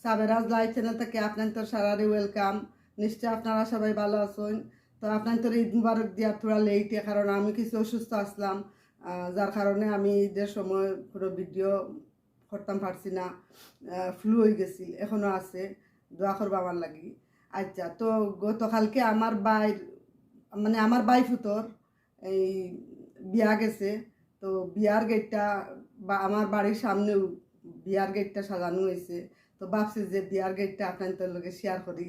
সাবেরাজ live channel থেকে আপনাদের সারারে welcome. নিশ্চয় আপনারা সবাই ভালো আছেন। তো আপনাদের ঈদ মুবারক দিয়া থোড়া লেটে, কারণ আমি কিছু অসুস্থ আসলাম, যার কারণে আমি ঈদের সময় পুরো ভিডিও করতাম পারছি না। ফ্লু হয়ে গেছি, এখনও আছে, দোয়া করবো আমার লাগি। আচ্ছা, তো গতকালকে আমার মানে আমার বাই ফুতর এই বিয়া গেছে। তো বিয়ার গেটটা বা আমার বাড়ির সামনেও বিয়ার গেটটা সাজানো হয়েছে। তো ভাবছি যে বিয়ার গেটটা আপনাদের লগে শেয়ার করি।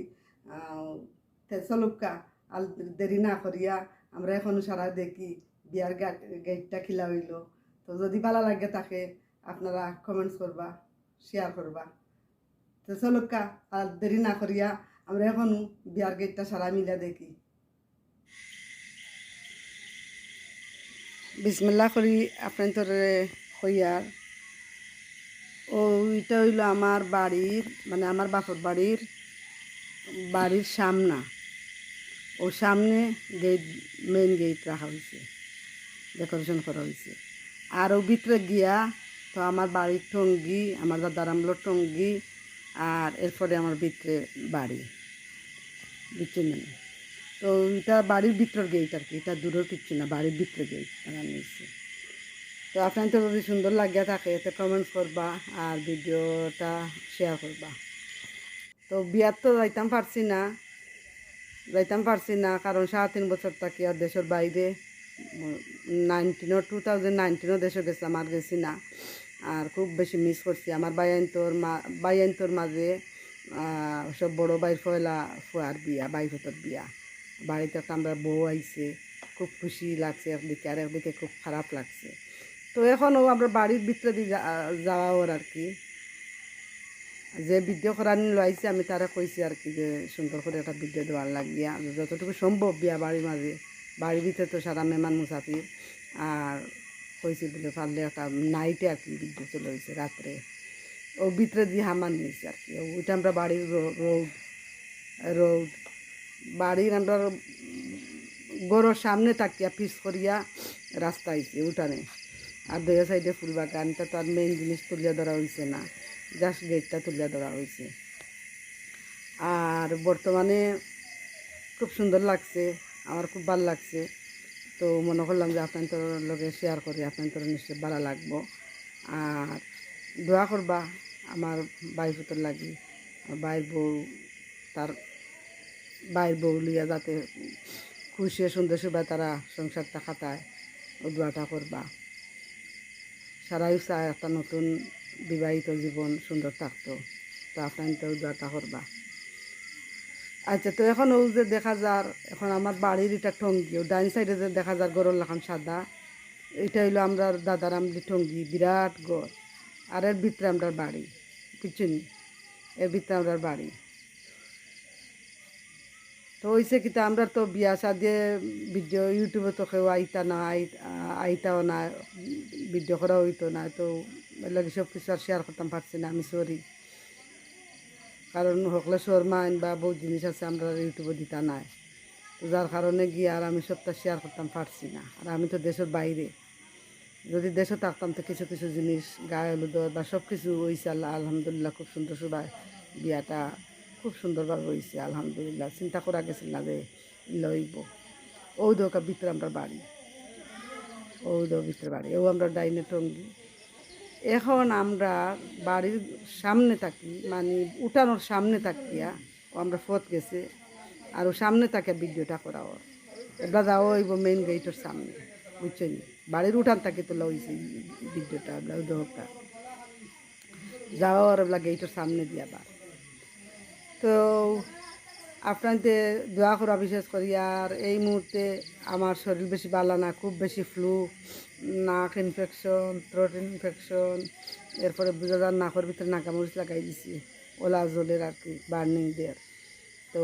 চলুকা আর দেরি না করিয়া আমরা এখন সারা দেখি বিয়ার গেটটা খিলা হইল। তো যদি ভালো লাগে তাকে আপনারা কমেন্টস করবা, শেয়ার করবা। তো চলুকা আর দেরি না করিয়া আমরা এখন বিয়ার গেটটা সারা মিলা দেখি। বিসমিল্লাহ করি আপনাদের হইয়ার। ওইটা হইল আমার বাড়ির, মানে আমার বাপর বাড়ির সামনা। ও সামনে গেট, মেইন গেট রাখা হয়েছে, ডেকোরেশন করা হয়েছে। আর ও ভিতরে গিয়া তো আমার বাড়ির টঙ্গি, আমার দাদার আমলোর টঙ্গি, আর এরপরে আমার ভিতরে বাড়ি বুঝছেন না। তো এটা বাড়ির ভিতর গেট আর কি, এটা দূরের কিচ্ছু না, বাড়ির ভিতরে গেট বানানো হয়েছে। তো আপনাদের যদি সুন্দর লাগিয়া থাকে তো কমেন্টস করবা আর ভিডিওটা শেয়ার করবা। তো বিয়ার তো যাইতাম পারছি না, কারণ 3.5 বছর থাকি আর দেশের বাইরে। 2019 দেশে গেছিলাম, আর গেছি না। আর খুব বেশি মিস করছি আমার বাইয়ান্তর মাঝে। সব বড় ভাই ফয়লা ফুয়ার বিয়া, বাইফতর বিয়া। বাড়িতে একটা আমরা বউ আইছে, খুব খুশি লাগছে একদিকে, আর একদিকে খুব খারাপ লাগছে। তো এখনও আমরা বাড়ির ভিতরে দিয়ে যাওয়া ওর আর কি। যে ভিডিও করার লাইছে আমি তারা কইছি আর কি, যে সুন্দর করে একটা ভিডিও দেওয়ার লাগিয়া যতটুকু সম্ভব বিয়া বাড়ির মাঝে, বাড়ির ভিতরে তো সারা মেহমান মুসাফির। আর কইছি বলে পারলে একটা নাইটে আর কি ভিডিও চলে হয়েছে রাত্রে। ও ভিতরে দিয়ে হামান নিয়েছে আর কি। ওইটা আমরা বাড়ির রোড বাড়ির আমরা গরুর সামনে তাকিয়া পিস করিয়া রাস্তা আইছে উঠানে। আর দুই সাইডে ফুল বাগানটা তো আর মেইন জিনিস তুলিয়া ধরা হয়েছে না, জাস্ট গেটটা তুলিয়া ধরা হয়েছে। আর বর্তমানে খুব সুন্দর লাগছে, আমার খুব ভালো লাগছে। তো মনে করলাম যে আপনাদের লগে শেয়ার করি, আপনাদের নিশ্চয় ভালো লাগবো। আর দোয়া করবা আমার ভাই পুতর লাগি, ভাইয়ের বউ, তার ভাইয়ের বউ লিয়া যাতে খুশি সুন্দর সুবাই তারা সংসারটা খাটায়, ও দোয়াটা করবা। সারাই চায় একটা নতুন বিবাহিত জীবন সুন্দর থাকতো, তো আপনাদের দোয়াটা করবা। আচ্ছা, তো এখন ও যে দেখা যার, এখন আমার বাড়ির এটা টঙ্গি, ও ডাইন সাইডে যে দেখা যার গরুর লাখান সাদা, এটা হইলো আমরা দাদার আমলি টঙ্গি, বিরাট গড়। আর এর ভিতরে আমরা বাড়ি, কিছু নেই, এর ভিতরে আমরা বাড়ি। তো হয়েছে কিন্তু আমরা তো বিয়া দিয়ে ভিডিও ইউটিউবে তো কেউ আইতা না, আইতাও না, ভিডিও করা হইতো না। তো লাগে সব কিছু আর শেয়ার করতাম পারছি না, আমি সরি। কারণ হকলে শর্মাইন বা বহুত জিনিস আছে আমরা ইউটিউবে দিতা নাই, তো যার কারণে গিয়ে আর আমি সবটা শেয়ার করতাম পারছি না। আর আমি তো দেশের বাইরে, যদি দেশে থাকতাম তো কিছু কিছু জিনিস গায়ে হলুদ বা সব কিছু হয়েছে। আলহামদুলিল্লাহ খুব সুন্দর সবাই বিয়াটা খুব সুন্দরভাবে হয়েছে আলহামদুলিল্লাহ। চিন্তা করা গেছিল না যে লইব। ওই দোকা ভিতরে আমরা বাড়ি, ওই দো ভিতরে বাড়ি, ও আমরা ডাইনে টঙ্গি। এখন আমরা বাড়ির সামনে থাকি, মানে উঠানোর সামনে থাকিয়া ও আমরা ফত গেছে, আর ও সামনে থাকে ভিডিওটা করা। ওর এবার যাওয়া হইব মেইন গেটের সামনে, বুঝছেন। বাড়ির উঠান থাকে তোলা হয়েছে ভিডিওটা, আমরা দোকা যাওয়া ওর এবার গেটের সামনে দিয়ে আবার। তো আপনাদের দোয়া করা বিশেষ করি। আর এই মুহূর্তে আমার শরীর বেশি ভালো না, খুব বেশি ফ্লু, নাক ইনফেকশন, থ্রোট ইনফেকশন। এরপরে বোঝা যার নাকের ভিতরে নাকামরিচ লাগাই দিছি, ওলা জলের আর কি, বার্নিং দেয়ার। তো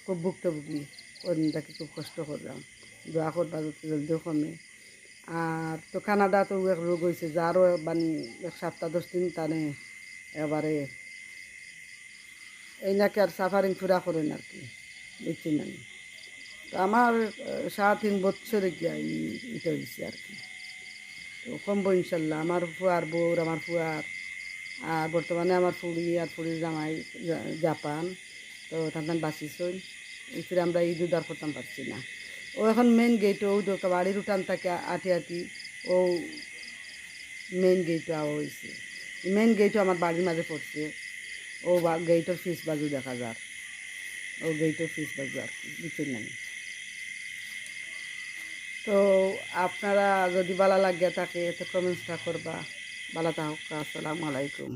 খুব ভুক্তভোগী, ওই দিনটাকে খুব কষ্ট করলাম। দোয়া করবা যাতে জলদিও কমে। আর তো কানাডা তো এক রোগ হয়েছে, যারও মানে 1 সপ্তাহ 10 দিন টানে এবারে এই নাকি আর সাফারিং পুরা করেন আর কি, দেখছি না। তো আমার 3.5 বছরে গিয়া এটা হয়েছে আর কি। তো কমবো ইনশাল্লাহ। আমার ফুয়ার বউর, আমার ফুয়ার আর বর্তমানে আমার ফুড়ি আর ফুড়ির জামাই জাপান, তো তাদের বাঁচিছই ফিরে আমরা ঈদ উদ্ধার করতাম পারছি না। ও এখন মেন গেট ও বাড়ির উঠান থেকে আটি আটি ও মেন গেটও হয়েছে। মেন গেটও আমার বাড়ির মাঝে পড়ছে। ও গেটের ফিস বাজু দেখা যার, ও গেটের ফিস বাজু আর কি বুঝছেন না। তো আপনারা যদি ভালো লাগিয়া থাকে তো কমেন্টসটা করবা। ভালো থাকুক। আসসালামু আলাইকুম।